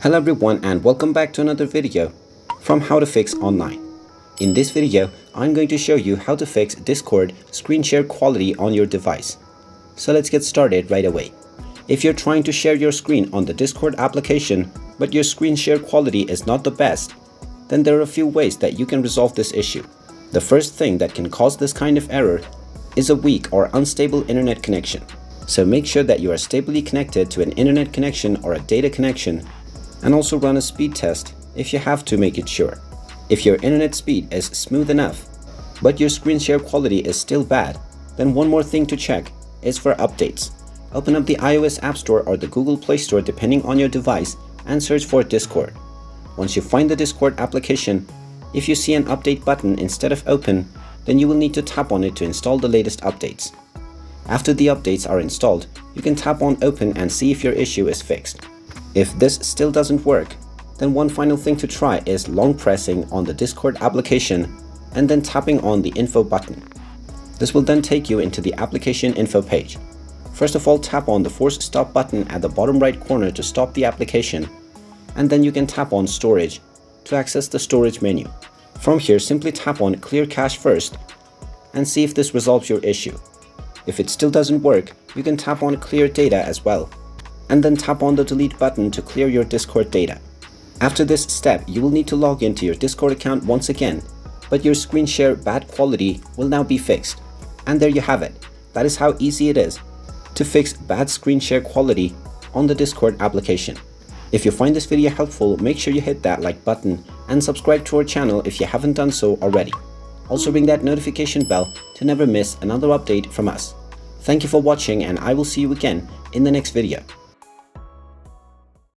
Hello everyone and welcome back to another video from How to Fix Online. In this video, I'm going to show you how to fix Discord screen share quality on your device. So let's get started right away. If you're trying to share your screen on the Discord application, but your screen share quality is not the best, then there are a few ways that you can resolve this issue. The first thing that can cause this kind of error is a weak or unstable internet connection. So make sure that you are stably connected to an internet connection or a data connection, and also run a speed test if you have to make it sure. If your internet speed is smooth enough, but your screen share quality is still bad, then one more thing to check is for updates. Open up the iOS App Store or the Google Play Store depending on your device and search for Discord. Once you find the Discord application, if you see an update button instead of open, then you will need to tap on it to install the latest updates. After the updates are installed, you can tap on open and see if your issue is fixed. If this still doesn't work, then one final thing to try is long pressing on the Discord application and then tapping on the info button. This will then take you into the application info page. First of all, tap on the force stop button at the bottom right corner to stop the application, and then you can tap on storage to access the storage menu. From here, simply tap on clear cache first and see if this resolves your issue. If it still doesn't work, you can tap on clear data as well, and then tap on the delete button to clear your Discord data. After this step, you will need to log into your Discord account once again, but your screen share bad quality will now be fixed. And there you have it. That is how easy it is to fix bad screen share quality on the Discord application. If you find this video helpful, make sure you hit that like button and subscribe to our channel if you haven't done so already. Also ring that notification bell to never miss another update from us. Thank you for watching, and I will see you again in the next video.